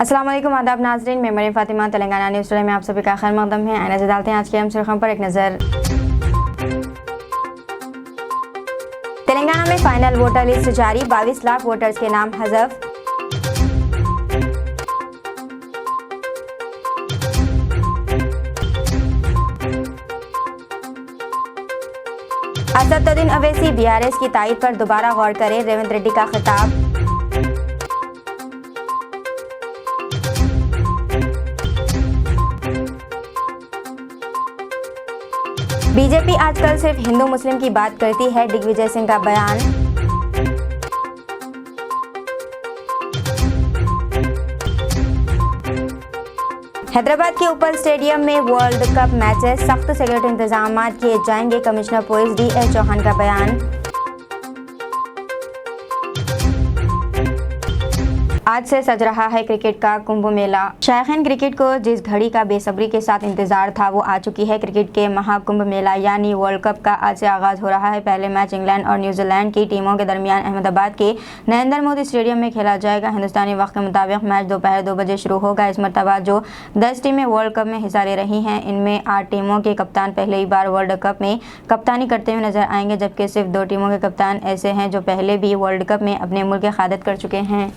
अस्सलाम वालेकुम, आदाब नाज़रीन। मैं मरीम फातिमा तेलंगाना न्यूज़ टुडे में आप सभी का खैर मकदम है। आइए नजर डालते हैं आज की अहम सुर्खियों पर एक नज़र। तेलंगाना में फाइनल वोटर लिस्ट जारी, 22 लाख वोटर्स के नाम हज़फ। असदुद्दीन अवैसी बीआरएस की तायद पर दोबारा गौर करें, रेवंत रेड्डी का खिताब। बीजेपी आजकल सिर्फ हिंदू मुस्लिम की बात करती है, दिग्विजय सिंह का बयान। हैदराबाद के उपल स्टेडियम में वर्ल्ड कप मैचेस, सख्त सिक्योरिटी इंतजाम किए जाएंगे, कमिश्नर पुलिस डी.एस. चौहान का बयान। आज से सज रहा है क्रिकेट का कुंभ मेला। शायकीन क्रिकेट को जिस घड़ी का बेसब्री के साथ इंतजार था वो आ चुकी है। क्रिकेट के महाकुंभ मेला यानी वर्ल्ड कप का आज से आगाज हो रहा है। पहले मैच इंग्लैंड और न्यूजीलैंड की टीमों के दरमियान अहमदाबाद के नरेंद्र मोदी स्टेडियम में खेला जाएगा। हिंदुस्तानी वक्त के मुताबिक मैच दोपहर 2 बजे शुरू होगा। इस मरतबा जो 10 टीमें वर्ल्ड कप में हिस्सा ले रही हैं, इनमें 8 टीमों के कप्तान पहली बार वर्ल्ड कप में कप्तानी करते हुए नजर आएंगे, जबकि सिर्फ 2 टीमों के कप्तान ऐसे हैं जो पहले भी वर्ल्ड कप में अपने मुल्क की क़यादत कर चुके हैं।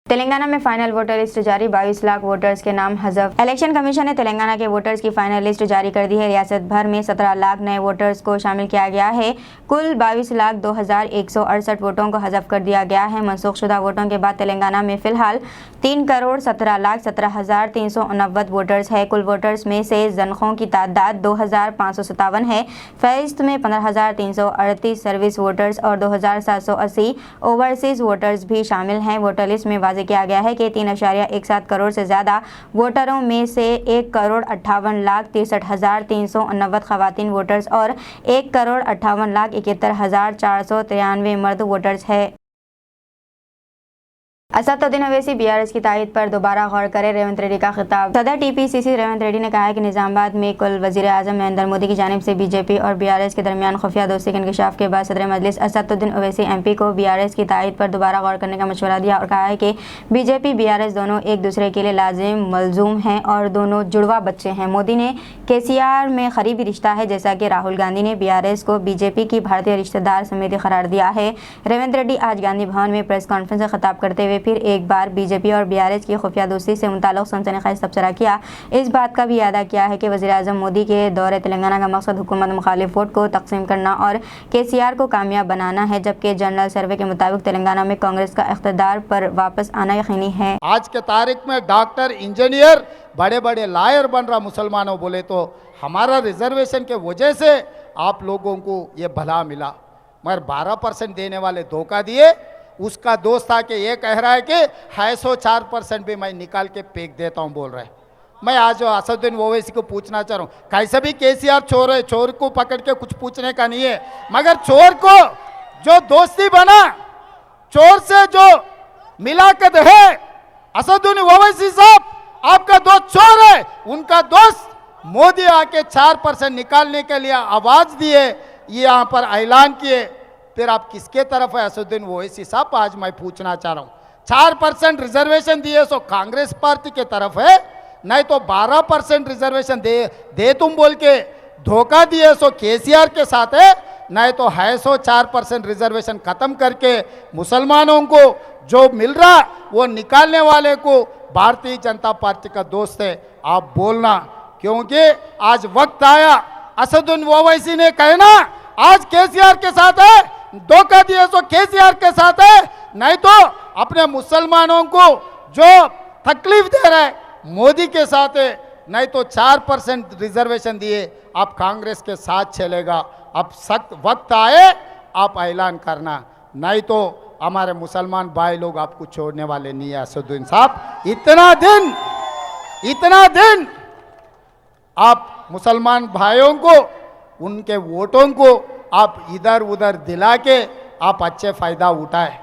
तेलंगाना में फाइनल वोटर लिस्ट जारी, 22 लाख वोटर्स के नाम हज़फ। इलेक्शन कमीशन ने तेलंगाना के वोटर्स की फाइनल लिस्ट जारी कर दी है। रियासत भर में 17 लाख नए वोटर्स को शामिल किया गया है। कुल 22 लाख 2,168 वोटों को हज़फ कर दिया गया है। मनसूखशुदा वोटों के बाद तेलंगाना में फिलहाल 3 करोड़ 17 लाख 17,389 वोटर्स है। कुल वोटर्स में से जनखों की तादाद 2,557 है। फहरिस्त में 15,338 सर्विस वोटर्स और 2,780 ओवरसीज वोटर्स भी शामिल हैं। वोटर लिस्ट में किया गया है कि 3.17 करोड़ से ज्यादा वोटरों में से 1 करोड़ 58,63,389 खवातीन वोटर्स और 1 करोड़ 58,71,493 मर्द वोटर्स है। असदुद्दीन अवैसी बीआरएस की तायद पर दोबारा गौर करें, रेवंत रेड्डी का खिताब। सदर टीपीसीसी रेवंत रेड्डी ने कहा है कि निजामाबाद में कल वजीर आजम नरेंद्र मोदी की जानिब से बीजेपी और बीआरएस के दरमियान खुफिया दोस्ती के इंकशाफ के बाद सदर मजलिस असदुद्दीन अवैसी एमपी को बीआरएस की तायद पर दोबारा गौर करने का मशवरा दिया और कहा है कि बीजेपी बीआरएस दोनों एक दूसरे के लिए लाजिम मलजूम हैं और दोनों जुड़वा बच्चे हैं। मोदी ने केसीआर में करीबी रिश्ता है, जैसा कि राहुल गांधी ने बीआरएस को बीजेपी की भारतीय रिश्तेदार समिति करार दिया है। रेवंत रेड्डी आज गांधी भवन में प्रेस कॉन्फ्रेंस से खिताब करते हुए फिर एक बार बीजेपी और बीआरएस की खुफिया दोस्ती से मुताल्लिक़ सनसनीखेज़ तबसरा किया। इस बात का भी इरादा किया है कि वज़ीर आज़म मोदी के दौरे तेलंगाना का मकसद हुकूमत मुखालिफ वोट को तकसीम करना और केसीआर को कामयाब बनाना है, जबकि जनरल सर्वे के मुताबिक तेलंगाना में कांग्रेस का इख्तिदार पर वापस आना यकीनी है। आज के तारीख में डॉक्टर, इंजीनियर, बड़े बड़े लॉयर बन रहा मुसलमानों बोले तो हमारा रिजर्वेशन के वजह से आप लोगों को ये भला मिला, मगर 12% देने वाले धोखा दिए। उसका दोस्त आके ये कह रहा है कि 104% भी मैं निकाल के फेंक देता हूँ बोल रहा है। मैं आज असदुद्दीन ओवैसी को पूछना चाह रहा हूँ, कैसे भी केसीआर चोर है, चोर को पकड़ के कुछ पूछने का नहीं है, मगर चोर को जो दोस्ती बना, चोर से जो मिलाकत है, असदुद्दीन ओवैसी साहब आपका दोस्त चोर है, उनका दोस्त मोदी आके 4% निकालने के लिए आवाज दिए, ये यहाँ पर ऐलान किए, फिर आप किसके तरफ है असदुद्दीन ओवैसी साहब? आज मैं पूछना चाह रहा हूँ। 4% रिजर्वेशन दिए सो कांग्रेस पार्टी के तरफ है, नहीं तो 12% रिजर्वेशन दे तुम बोल के धोखा दिए सो केसीआर के साथ है, नहीं तो 104% रिजर्वेशन खत्म करके मुसलमानों को जो मिल रहा वो निकालने वाले को भारतीय जनता पार्टी का दोस्त है। आप बोलना, क्योंकि आज वक्त आया, असदुद्दीन ओवैसी ने कहना आज केसीआर के साथ है, धोखा दिए सो केसीआर के साथ है, नहीं तो अपने मुसलमानों को जो तकलीफ दे रहा है मोदी के साथ है, नहीं तो 4% रिजर्वेशन दिए आप कांग्रेस के साथ चलेगा। अब सख्त वक्त आए आप ऐलान करना, नहीं तो हमारे मुसलमान भाई लोग आपको छोड़ने वाले नहीं है। असदुद्दीन साहब इतना दिन आप मुसलमान भाइयों को, उनके वोटों को आप इधर उधर दिला के आप अच्छे फायदा उठाए,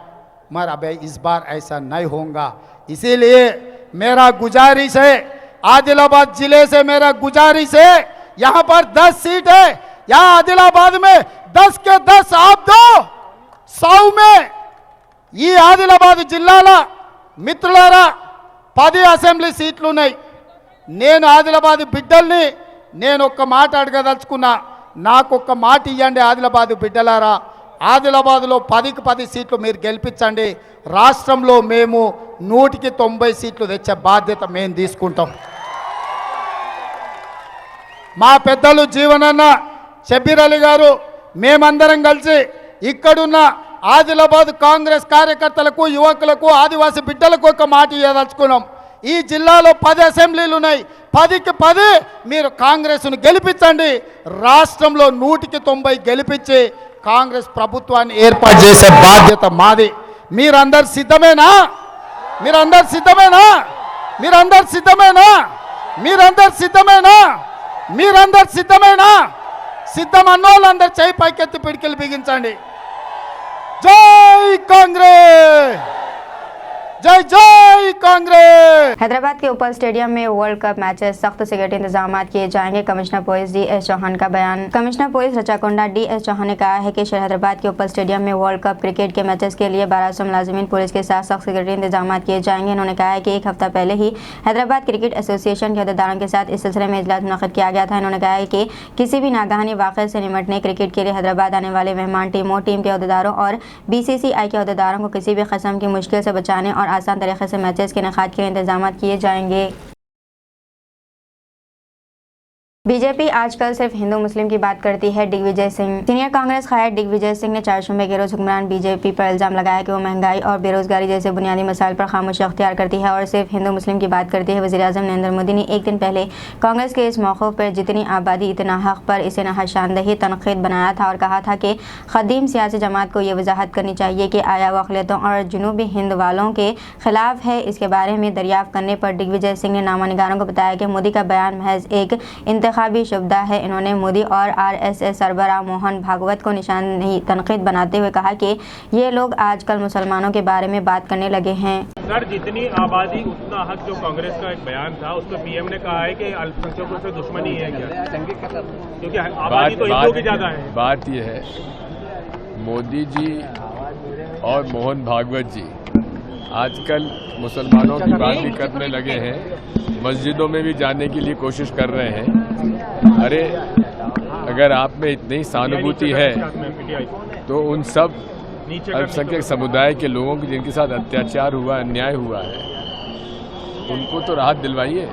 मगर अब इस बार ऐसा नहीं होगा। इसीलिए मेरा गुजारिश है, आदिलाबाद जिले से मेरा गुजारिश है, यहाँ पर 10 सीट है, यहाँ आदिलाबाद में 10 के 10 आप दो, 100 में ये आदिलाबाद जिल्लाला మిత్రులారా 10 అసెంబ్లీ సీట్లు ఉన్నాయి. నేను ఆదిలాబాద్ బిడ్డల్ని నేను ఒక్క మాట అడగదలుచుకున్నా. నాకు ఒక్క మాట ఇవ్వండి ఆదిలాబాద్ బిడ్డలారా. ఆదిలాబాద్లో 10కి 10 సీట్లు మీరు గెలిపించండి. రాష్ట్రంలో మేము 100కి 90 సీట్లు తెచ్చే బాధ్యత మేము తీసుకుంటాం. మా పెద్దలు జీవనన్న, షబీర్ అలీ గారు, మేమందరం కలిసి ఇక్కడున్న ఆదిలాబాద్ కాంగ్రెస్ కార్యకర్తలకు, యువకులకు, ఆదివాసీ బిడ్డలకు ఒక మాట ఇవ్వదలుచుకున్నాం. ఈ జిల్లాలో 10 అసెంబ్లీలు ఉన్నాయి. 10కి 10 మీరు కాంగ్రెస్ను గెలిపించండి. రాష్ట్రంలో 100కి 90 గెలిపించి కాంగ్రెస్ ప్రభుత్వాన్ని ఏర్పాటు చేసే బాధ్యత మాది. మీరందరు సిద్ధమేనా? మీరందరు సిద్ధమేనా? మీరందరు సిద్ధమేనా? మీరందరు సిద్ధమేనా? మీరందరు సిద్ధమేనా? సిద్ధం అన్నోళ్ళందరూ చేయి పైకెత్తి పిడికిలు బిగించండి. जय कांग्रेस, जय जय कांग्रेस। हैदराबाद के उपल स्टेडियम में वर्ल्ड कप मैचेस सख्त सिक्योरिटी इंतजाम किए जाएंगे। Commissioner police D S. चौहान का बयान। Commissioner police Rachakonda D S. Chauhan ने कहा है कि शहर हैदराबाद के उपल स्टेडियम में वर्ल्ड कप क्रिकेट के मैचेस के लिए 1200 मुलाजिमीन पुलिस के साथ सख्त सिक्योरिटी इंतजाम किए जाएंगे। उन्होंने कहा है कि एक हफ्ता पहले ही हैदराबाद क्रिकेट एसोसिएशन के अहदेदारों के साथ इस सिलसिले में इजलास मुनक़्क़िद किया गया था। उन्होंने कहा है कि किसी भी नागहानी वाक़े से निपटने क्रिकेट के लिए हैदराबाद आने वाले मेहमान टीमों, टीम के अहदेदारों और BCCI के अहदेदारों को किसी भी किस्म की मुश्किल से बचाने और आसान तरीके से मैचेस के इनेकाद के लिए इंतजाम किए जाएंगे। बीजेपी आजकल सिर्फ हिंदू मुस्लिम की बात करती है। दिग्विजय सिंह। सीनियर कांग्रेस क़ायद दिग्विजय सिंह ने 4 सूबे के रोज हुक्मरान बीजेपी पर इल्ज़ाम लगाया कि वो महंगाई और बेरोजगारी जैसे बुनियादी मसाइल पर खामोशी अख्तियार करती है और सिर्फ हिंदू मुस्लिम की बात करती है। वज़ीर-ए-आज़म नरेंद्र मोदी ने एक दिन पहले कांग्रेस के इस मौक़िफ़ पर जितनी आबादी इतना हक़ पर इसे नहाशानदही तनक़ीद बनाया था और कहा था कि ख़दीम सियासी जमात को ये वजाहत करनी चाहिए कि आया वो अक़लियतों और जनूबी हिंद वालों के ख़िलाफ़ है। इसके बारे में दरियाफ़्त करने पर दिग्विजय सिंह ने नामानिगारों को बताया कि मोदी का बयान महज एक इंतखाबी शुबदा है। इन्होंने मोदी और RSS सरबराह मोहन भागवत को निशानदेही तनक़ीद बनाते हुए कहा कि ये लोग आजकल मुसलमानों के बारे में बात करने लगे हैं। सर, जितनी आबादी उतना हक, जो कांग्रेस का एक बयान था उसमें PM ने कहा है कि अल्पसंख्यकों से दुश्मनी है क्या? क्योंकि आबादी तो हिंदुओं की ज्यादा है। बात यह है, मोदी जी और मोहन भागवत जी आजकल मुसलमानों की बात भी करने लगे हैं, मस्जिदों में भी जाने के लिए कोशिश कर रहे हैं। अरे अगर आप में इतनी सहानुभूति है तो उन सब अल्पसंख्यक समुदाय के लोगों की जिनके साथ अत्याचार हुआ, अन्याय हुआ है, उनको तो राहत दिलवाइए।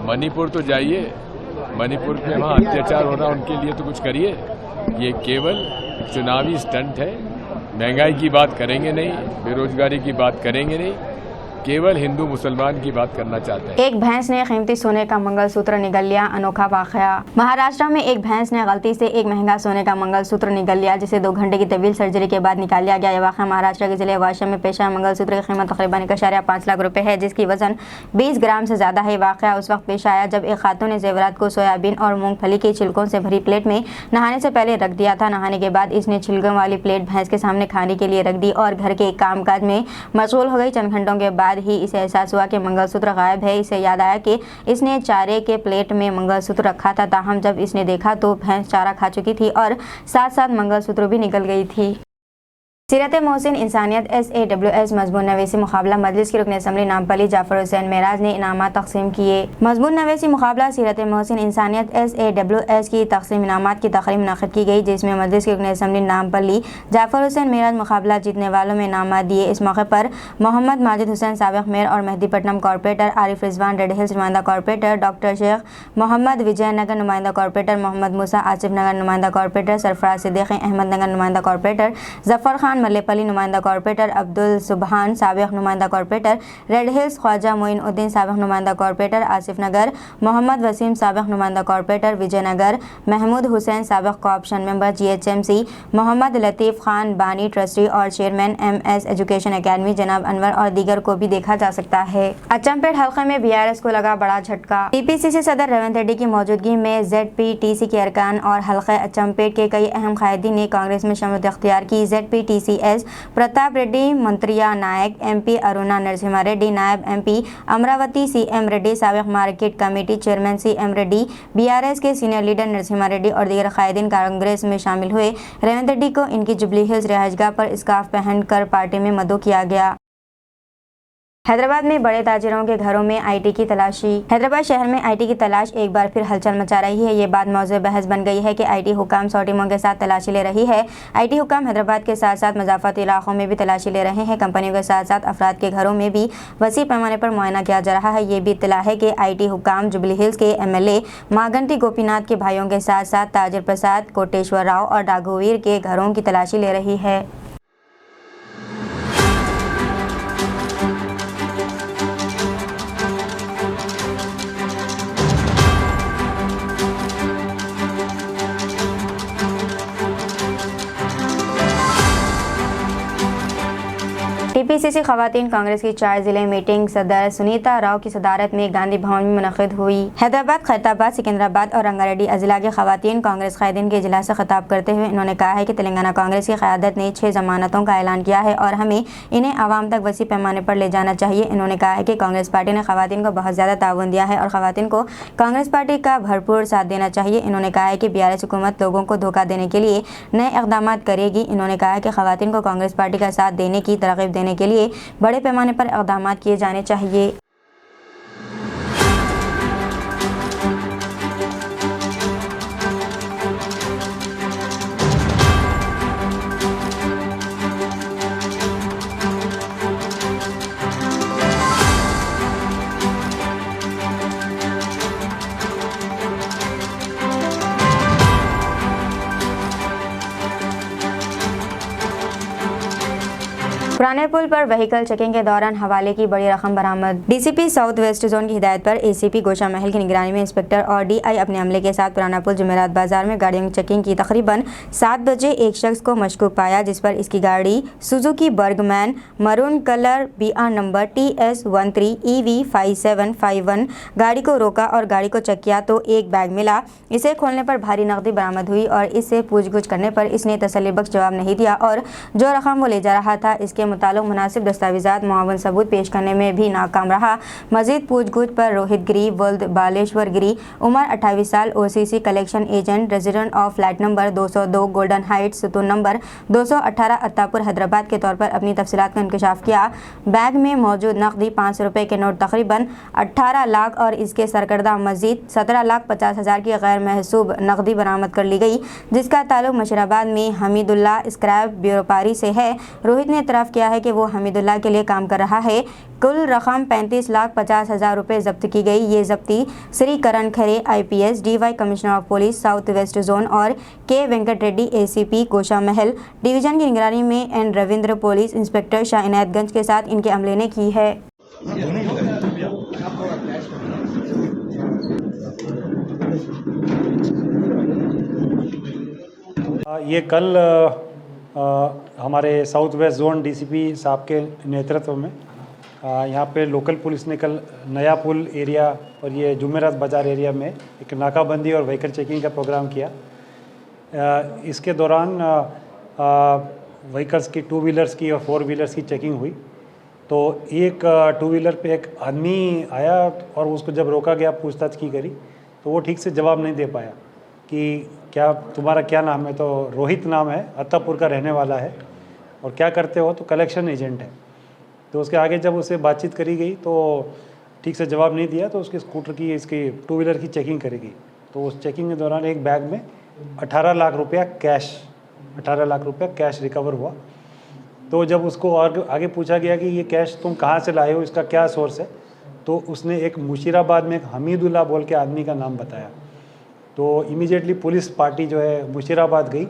मणिपुर तो जाइए, मणिपुर में वहाँ अत्याचार हो रहा, उनके लिए तो कुछ करिए। ये केवल चुनावी स्टंट है। महंगाई की बात करेंगे नहीं, बेरोजगारी की बात करेंगे नहीं, केवल हिंदू मुसलमान की बात करना चाहते हैं। एक भैंस ने कीमती सोने का मंगलसूत्र निगल लिया। अनोखा वाकया। महाराष्ट्र में एक भैंस ने गलती से एक महंगा सोने का मंगलसूत्र निगल लिया, जिसे 2 घंटे की तवील सर्जरी के बाद निकाल लिया गया। यह वाकया महाराष्ट्र के जिले वाशिम में पेश आया। मंगलसूत्र की कीमत तकरीबन 1.5 लाख रुपए है, जिसकी वजन 20 ग्राम से ज्यादा है। वाकया उस वक्त पेश आया जब एक खातून ने जेवरात को सोयाबीन और मूंगफली के छिलकों से भरी प्लेट में नहाने से पहले रख दिया था। नहाने के बाद इसने छिलकों वाली प्लेट भैंस के सामने खाने के लिए रख दी और घर के कामकाज में मशगूल हो गई। चंद घंटों के बाद ही इसे एहसास हुआ कि मंगलसूत्र गायब है। इसे याद आया कि इसने चारे के प्लेट में मंगलसूत्र रखा था। ताहम जब इसने देखा तो भैंस चारा खा चुकी थी और साथ साथ मंगलसूत्र भी निकल गई थी। सीरत मोहसिन इंसानियत SAWS मजमून नवेसी मुकाबला मजलिस की रुकन असम्बली नामपली जाफर हुसैन मेराज ने इनामात तकसीम किए। मजमून नवेसी मुकाबला सीरत मोहसिन इंसानियत SAWS की तकसीम इनामात की तकरीब मुनक़्क़िद की गई, जिसमें मजलिस की रुकन असम्बली नामपली जाफर हुसैन मेराज मुकाबला जीतने वालों में इनामात दिए। इस मौके पर मोहम्मद माजिद हुसैन साबिक़ मेयर और Mehdipatnam corporator, Arif Rizwan red hills नुमाइंदा कॉर्पोरेटर, डॉक्टर शेख मोहम्मद विजयनगर नुमाइंदा कॉर्पोरेटर, मोहम्मद मूसा आसिफ नगर नुमाइंदा कॉर्पोरेटर, सरफराज सिद्दीकी अहमदनगर नुमाइंदा कॉर्पोरेटर, जफर खान मल्लेपल्ली नुमाइंदा कॉर्पोरेटर, अब्दुल सुबहान साबिक़ नुमाइंदा corporator, red hills Khwaja Moinuddin साबिक़ नुमाइंदा कॉर्पोरेटर, आसिफ नगर मोहम्मद वसीम साबिक़ नुमाइंदा कॉर्पोरेटर, विजयनगर महमूद हुसैन साबिक़ co-option member GHMC, Mohammed Latif Khan बानी ट्रस्टी और चेयरमैन MS एजुकेशन एकेडमी जनाब अनवर और दीगर को भी देखा जा सकता है। अचमपेट हल्के में BRS को लगा बड़ा झटका। TPCC सदर रेवंत रेड्डी की मौजूदगी में ZPTC के अरकान और हल्के अचमपेट के कई अहम कायदीन ने कांग्रेस में शमूलियत अख्तियार की। ZPTCS प्रताप रेड्डी, मंत्रिया नायक, MP अरुणा नरसिम्हा रेड्डी, नायब MP अमरावती, CM रेड्डी, साबिक़ market committee chairman CM Reddy, BRS के सीनियर लीडर नरसिम्हा रेड्डी और दीगर कायदीन कांग्रेस में शामिल हुए। रेवंत रेड्डी को इनकी जुबली हिल्स रिहाइशगाह पर स्कार्फ पहनकर पार्टी में मदऊ किया गया। हैदराबाद में बड़े ताजिरों के घरों में आईटी की तलाशी। हैदराबाद शहर में आईटी की तलाश एक बार फिर हलचल मचा रही है। ये बात मौजूद बहस बन गई है कि आईटी हुकाम 100 टीमों के साथ तलाशी ले रही है। आईटी हुकाम हैदराबाद के साथ साथ मजाफाती इलाकों में भी तलाशी ले रहे हैं। कंपनियों के साथ साथ अफराद के घरों में भी वसी पैमाने पर मुआयना किया जा रहा है। ये भी इत्तला है कि आईटी हुकाम जुबली हिल्स के एमएलए मागंती गोपीनाथ के भाइयों के साथ साथ ताजिर प्रसाद, कोटेश्वर राव और राघुवीर के घरों की तलाशी ले रही है। टीपीसीसी खवातीन कांग्रेस की 4 जिले मीटिंग सदर सुनीता राव की सदारत में गांधी भवन में मुनक़िद हुई। हैदराबाद, खैरताबाद, सिकंदराबाद और रंगारेड्डी अजिला के खवातीन कांग्रेस कायदीन के इजलास से खिताब करते हुए इन्होंने कहा है कि तेलंगाना कांग्रेस की क़यादत ने 6 ज़मानतों का ऐलान किया है और हमें इन्हें आवाम तक वसी पैमाने पर ले जाना चाहिए। इन्होंने कहा है कि कांग्रेस पार्टी ने खवातीन को बहुत ज़्यादा ताउन दिया है और खवातीन को कांग्रेस पार्टी का भरपूर साथ देना चाहिए। इन्होंने कहा है कि BRS हुकूमत लोगों को धोखा देने के लिए नए इक़दाम करेगी। इन्होंने कहा है कि खवातीन को कांग्रेस पार्टी का साथ देने की तरग़ीब देने के लिए बड़े पैमाने पर इक़दाम किए जाने चाहिए। पुराने पुल पर व्हीकल चेकिंग के दौरान हवाले की बड़ी रकम बरामद। डीसीपी साउथ वेस्ट जोन की हिदायत पर एसीपी गोशा महल की निगरानी में इंस्पेक्टर और डीआई अपने अमले के साथ पुराना पुल जुमेरात बाजार में गाड़ियों की चेकिंग की। तकरीबन 7 बजे एक शख्स को मशकूक पाया जिस पर इसकी गाड़ी Suzuki Burgman maroon colour BR number TS13EV5751 गाड़ी को रोका और गाड़ी को चेक किया तो एक बैग मिला। इसे खोलने पर भारी नकदी बरामद हुई और इससे पूछगछ करने पर इसने तसल्लीबख्श जवाब नहीं दिया और जो रकम वो ले जा रहा था इसके मुताबिक मुनासिब दस्तावेज़ात मुआवन सबूत पेश करने में भी नाकाम रहा। मजीद पूछगछ पर रोहित गिरी वल्द बालेश्वर गिरी उम्र 28 साल OCC collection agent resident of flat number 202 golden heights सुतून नंबर 218 अत्तापुर हैदराबाद के तौर पर अपनी तफसीलात का इंकशाफ किया। बैग में मौजूद नकदी 500 रुपये के नोट तकरीबन 18 लाख और इसके सरकर्दा मजीद 17,50,000 की गैर महसूब नकदी बरामद कर ली गई जिसका ताल्लुक मशीराबाद में हमीदुल्ला स्क्रैप ब्यूरोपारी से है। रोहित ने इतराफ़ किया है कि वो हमीदुल्ला के लिए काम कर रहा है। कुल रकम 35,50,000 रुपये जब्त की गई। ये जब्ती श्री करण खरे IPS DY commissioner of police south west zone और के वेंकट रेड्डी ACP गोशा महल डिवीज़न की निगरानी में N Ravindra police inspector Shah Inayatganj के साथ इनके अमले ने की है। ये कल हमारे साउथ वेस्ट जोन DCP साहब के नेतृत्व में यहाँ पे लोकल पुलिस ने कल नया पुल एरिया और ये जुमेरात बाज़ार एरिया में एक नाकाबंदी और व्हीकल चेकिंग का प्रोग्राम किया। इसके दौरान व्हीकल्स की 2 व्हीलर्स की और 4 व्हीलर्स की चेकिंग हुई तो एक 2 व्हीलर पे एक आदमी आया और उसको जब रोका गया पूछताछ की गई तो वो ठीक से जवाब नहीं दे पाया कि क्या तुम्हारा क्या नाम है। तो रोहित नाम है, अत्तापुर का रहने वाला है और क्या करते हो तो कलेक्शन एजेंट है। तो उसके आगे जब उससे बातचीत करी गई तो ठीक से जवाब नहीं दिया तो उसके स्कूटर की इसकी 2 व्हीलर की चेकिंग करी गई। तो उस चेकिंग के दौरान एक बैग में 18 लाख रुपया कैश रिकवर हुआ। तो जब उसको और आगे पूछा गया कि ये कैश तुम कहाँ से लाए हो, इसका क्या सोर्स है, तो उसने एक मुशीराबाद में एक हमीदुल्ला बोल के आदमी का नाम बताया। तो इमीडिएटली पुलिस पार्टी जो है मुशीराबाद गई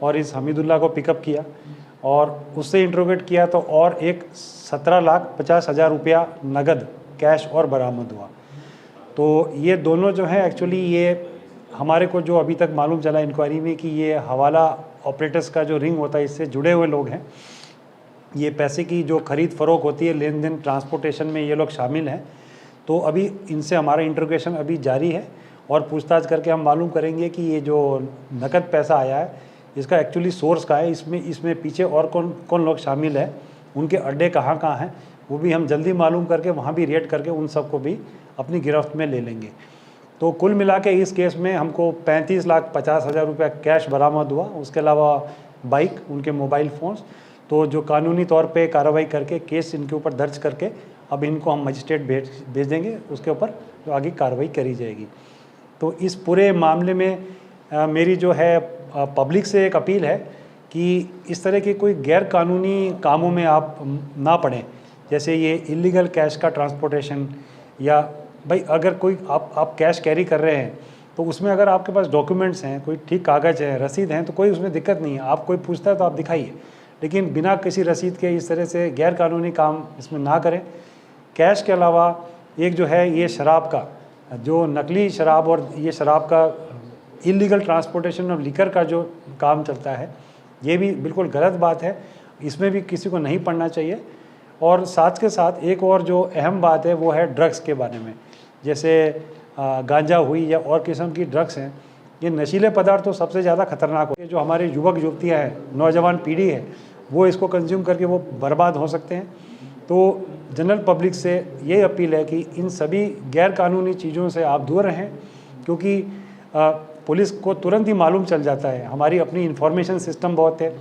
और इस हमीदुल्ला को पिकअप किया और उससे इंट्रोगेट किया तो और एक 17,50,000 रुपया नगद कैश और बरामद हुआ। तो ये दोनों जो हैं एक्चुअली ये हमारे को जो अभी तक मालूम चला इंक्वायरी में कि ये हवाला ऑपरेटर्स का जो रिंग होता है इससे जुड़े हुए लोग हैं। ये पैसे की जो खरीद फरोख होती है, लेन देन, ट्रांसपोर्टेशन में ये लोग शामिल हैं। तो अभी इनसे हमारा इंट्रोगेशन अभी जारी है और पूछताछ करके हम मालूम करेंगे कि ये जो नकद पैसा आया है इसका एक्चुअली सोर्स का है, इसमें पीछे और कौन कौन लोग शामिल हैं, उनके अड्डे कहाँ कहाँ हैं, वो भी हम जल्दी मालूम करके वहाँ भी रेड करके उन सबको भी अपनी गिरफ्त में ले लेंगे। तो कुल मिला के इस केस में हमको 35,50,000 रुपया कैश बरामद हुआ, उसके अलावा बाइक, उनके मोबाइल फ़ोन्स। तो जो कानूनी तौर पे कार्रवाई करके केस इनके ऊपर दर्ज करके अब इनको हम मजिस्ट्रेट भेज देंगे, उसके ऊपर जो आगे कार्रवाई करी जाएगी। तो इस पूरे मामले में मेरी जो है पब्लिक से एक अपील है कि इस तरह के कोई गैर कानूनी कामों में आप ना पड़ें, जैसे ये इलीगल कैश का ट्रांसपोर्टेशन, या भाई अगर कोई आप कैश कैरी कर रहे हैं तो उसमें अगर आपके पास डॉक्यूमेंट्स हैं, कोई ठीक कागज़ है, रसीद हैं, तो कोई उसमें दिक्कत नहीं है। आप कोई पूछता है तो आप दिखाइए, लेकिन बिना किसी रसीद के इस तरह से गैर कानूनी काम इसमें ना करें। कैश के अलावा एक जो है ये शराब का, जो नकली शराब और ये शराब का इलीगल ट्रांसपोर्टेशन ऑफ लिकर का जो काम चलता है, ये भी बिल्कुल गलत बात है, इसमें भी किसी को नहीं पढ़ना चाहिए। और साथ के साथ एक और जो अहम बात है वो है ड्रग्स के बारे में, जैसे गांजा हुई या और किस्म की ड्रग्स हैं। ये नशीले पदार्थ तो सबसे ज़्यादा खतरनाक होते हैं। जो हमारे युवक युवतियाँ हैं, नौजवान पीढ़ी है, वो इसको कंज्यूम करके वो बर्बाद हो सकते हैं। तो जनरल पब्लिक से ये अपील है कि इन सभी गैर कानूनी चीज़ों से आप दूर रहें, क्योंकि पुलिस को तुरंत ही मालूम चल जाता है। हमारी अपनी इंफॉर्मेशन सिस्टम बहुत है,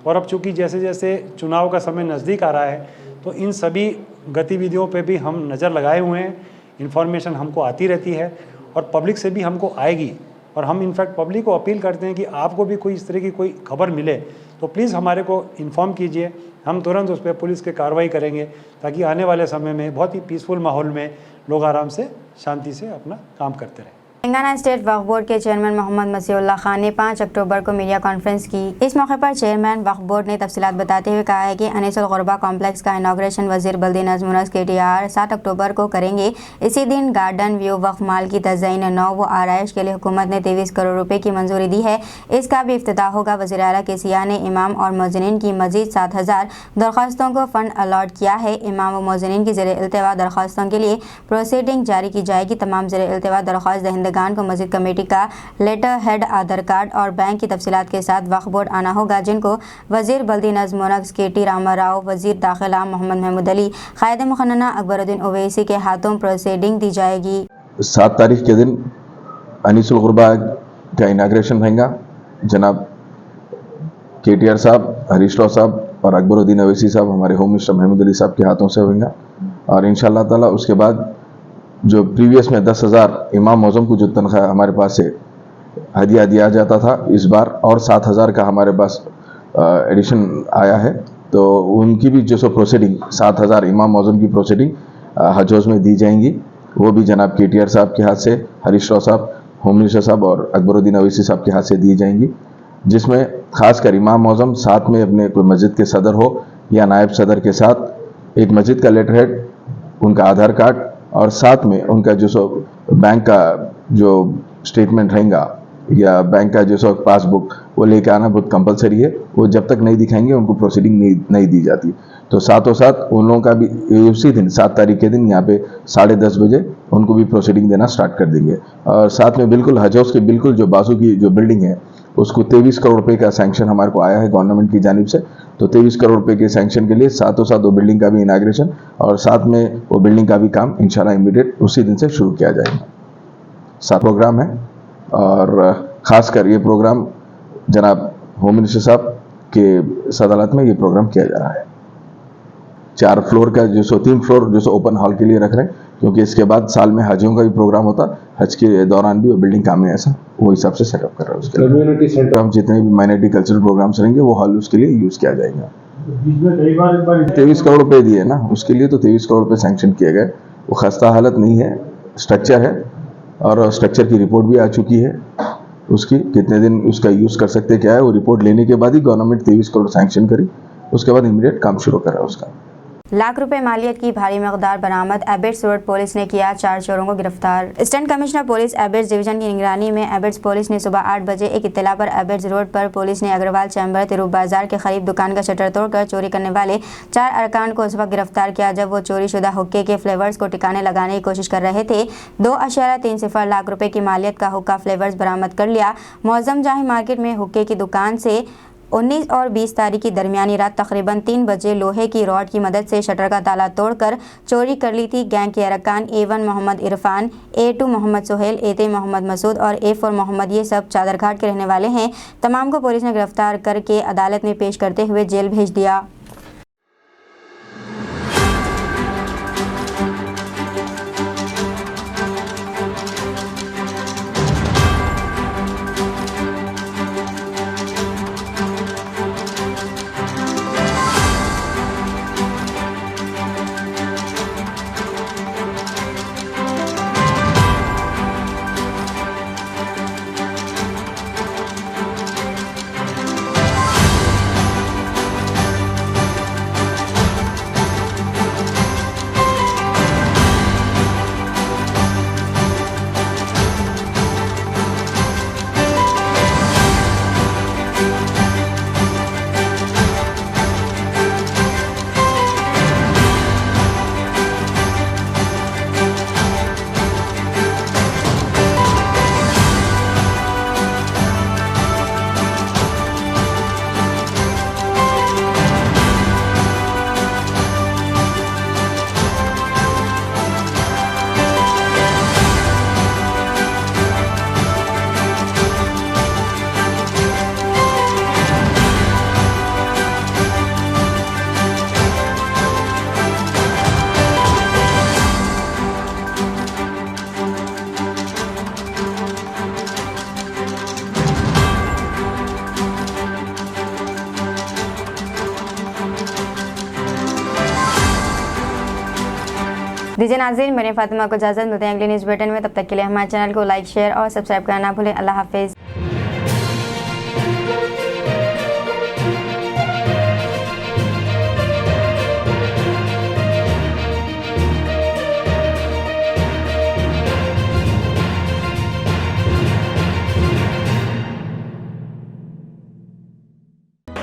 और अब चूँकि जैसे जैसे चुनाव का समय नज़दीक आ रहा है तो इन सभी गतिविधियों पे भी हम नज़र लगाए हुए हैं। इन्फॉर्मेशन हमको आती रहती है और पब्लिक से भी हमको आएगी, और हम इनफैक्ट पब्लिक को अपील करते हैं कि आपको भी कोई इस तरह की कोई खबर मिले तो प्लीज़ हमारे को इन्फॉर्म कीजिए, हम तुरंत उस पर पुलिस की कार्रवाई करेंगे, ताकि आने वाले समय में बहुत ही पीसफुल माहौल में लोग आराम से शांति से अपना काम करते रहें। तेलंगाना स्टेट वक्फ बोर्ड के चेयरमैन मोहम्मद मसीहुल्लाह खान ने 5 अक्टूबर को मीडिया कॉन्फ्रेंस की। इस मौके पर चेयरमैन वक्फ बोर्ड ने तफसीलात बताते हुए कहा है कि अनीसुल गुरबा कॉम्प्लेक्स का इनॉग्रेशन वजीर बल्दी नज़्म मुनज़्ज़ KTR 7 अक्टूबर को करेंगे। इसी दिन गार्डन व्यू वक्फ माल की तज़यीन नौ व आराइश के लिए हुकूमत ने 23 करोड़ रुपए की मंजूरी दी है। इसका भी इफ्तिताह होगा। वज़ीर आला KCR ने इमाम और मुअज्जिनीन की मजीद 7000 दरख्वास्तों को फ़ंड अलॉट किया है। इमाम व मुअज्जिनीन की ज़ेर इल्तिवा दरख्वास्तों के लिए प्रोसीडिंग जारी की जाएगी। तमाम ज़ेर इल्तिवा दरख्वास्त दहिंदगान को मजीद कमेटी का लेटर हेड, आधार कार्ड और बैंक की तफसीलात के साथ वक्फ बोर्ड आना होगा, जिनको वजीर बल्दी नज़्म मुनज़्ज़ KT रामाराव, वजीर दाखिला मोहम्मद महमूद अली, कायद मुखन्ना अकबरुद्दीन ओवैसी के हाथों प्रोसीडिंग दी जाएगी। 7 तारीख के दिन अनीसुल गुरबा का इनाग्रेशन रहेगा। जनाब KTR साहब, हरीश राव साहब और अकबरुद्दीन ओवैसी साहब, हमारे होम मिनिस्टर महमूद अली साहब के हाथों से होगा। और इंशाअल्लाह ताला उसके बाद जो प्रीवियस में 10,000 इमाम मौज़म को जो तनख्वाह हमारे पास से हदिया दिया जाता था, इस बार और 7,000 का हमारे पास एडिशन आया है। तो उनकी भी जो सो प्रोसीडिंग 7,000 इमाम मौज़म की प्रोसीडिंग हज हाउस में दी जाएंगी। वो भी जनाब KTR साहब के हाथ से, हरीश राव साहब, होम मिनिस्टर साहब और अकबरुद्दीन ओवैसी साहब के हाथ से दी जाएंगी, जिसमें खासकर इमाम मौज़म साथ में अपने कोई मस्जिद के सदर हो या नायब सदर के साथ एक मस्जिद का लेटर हेड, उनका आधार कार्ड और साथ में उनका जो सो बैंक का जो स्टेटमेंट रहेगा या बैंक का जो सो पासबुक वो लेके आना बहुत कंपलसरी है। वो जब तक नहीं दिखाएंगे उनको प्रोसीडिंग नहीं दी जाती। तो साथों साथ उन लोगों का भी उसी दिन 7 तारीख के दिन यहाँ पे 10:30 बजे उनको भी प्रोसीडिंग देना स्टार्ट कर देंगे। और साथ में बिल्कुल हज हाउस के बिल्कुल जो बाजू की जो बिल्डिंग है उसको 23 करोड़ रुपए का सैंक्शन हमारे को आया है गवर्नमेंट की जानिब से। तो 23 करोड़ रुपए के सैंक्शन के लिए साथों साथ वो बिल्डिंग का भी इनाग्रेशन और साथ में वो बिल्डिंग का भी काम इंशाल्लाह इमीडिएट उसी दिन से शुरू किया जाएगा। 7 प्रोग्राम है और ख़ासकर ये प्रोग्राम जनाब होम मिनिस्टर साहब के सदालत में ये प्रोग्राम किया जा रहा है। 4 फ्लोर का जो सो 3 फ्लोर जो सो ओपन हॉल के लिए रख रहे हैं, क्योंकि इसके बाद साल में हजियों का भी प्रोग्राम होता, हज के दौरान भी वो बिल्डिंग काम में ऐसा वो हिसाब से सेटअप कर रहा है। उसके कम्युनिटी सेंटर हम जितने भी माइनॉरिटी कल्चरल प्रोग्राम्स रहेंगे वो हॉल उसके लिए यूज़ किया जाएगा। 23 करोड़ रुपए दिए ना उसके लिए, तो 23 करोड़ रुपए सैंक्शन किए गए। वो खस्ता हालत नहीं है, स्ट्रक्चर है और स्ट्रक्चर की रिपोर्ट भी आ चुकी है। उसकी कितने दिन उसका यूज़ कर सकते क्या है, वो रिपोर्ट लेने के बाद ही गवर्नमेंट 23 करोड़ सैंक्शन करी, उसके बाद इमीडिएट काम शुरू करा उसका। लाख रुपए मालियत की भारी मकदार बरामद। एबिट्स रोड पुलिस ने किया 4 चोरों को गिरफ्तार। Assistant commissioner police Abids division की निगरानी में एबिट्स पुलिस ने सुबह 8 बजे एक इत्तला पर एबिट्स रोड पर पुलिस ने अग्रवाल चैम्बर तिरुप बाजार के करीब दुकान का शटर तोड़कर चोरी करने वाले 4 अरकान को उस वक्त गिरफ्तार किया जब वो चोरी शुदा हुक्के के फ्लेवर्स को टिकाने लगाने की कोशिश कर रहे थे। 2.30 लाख रुपए की मालियत का हुक्का फ्लेवर्स बरामद कर लिया। मौजम जाही मार्केट में हुक्के की दुकान से 19 और 20 तारीख की दरमियानी रात तकरीबन 3 बजे लोहे की रॉड की मदद से शटर का ताला तोड़कर चोरी कर ली थी। गैंग के अरकान A1 Mohammad Irfan, A2 Mohammad Suhail, A3 Mohammad Masood और A4 मोहम्मद ये सब चादरघाट के रहने वाले हैं। तमाम को पुलिस ने गिरफ्तार करके अदालत में पेश करते हुए जेल भेज दिया। दीजिए नाज़रीन, मैंने फातिमा को इजाज़त, मिलते हैं अगले न्यूज़ बुलेटिन में। तब तक के लिए हमारे चैनल को लाइक, शेयर और सब्सक्राइब करना ना भूलें। अल्लाह हाफिज़।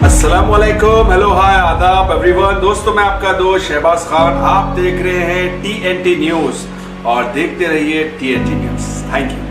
अस्सलामुअलैकुम, हेलो, हाय, आदाब एवरीवन। दोस्तों, मैं आपका दोस्त शहबाज खान, आप देख रहे हैं TNT न्यूज़ और देखते रहिए TNT न्यूज़। Thank you.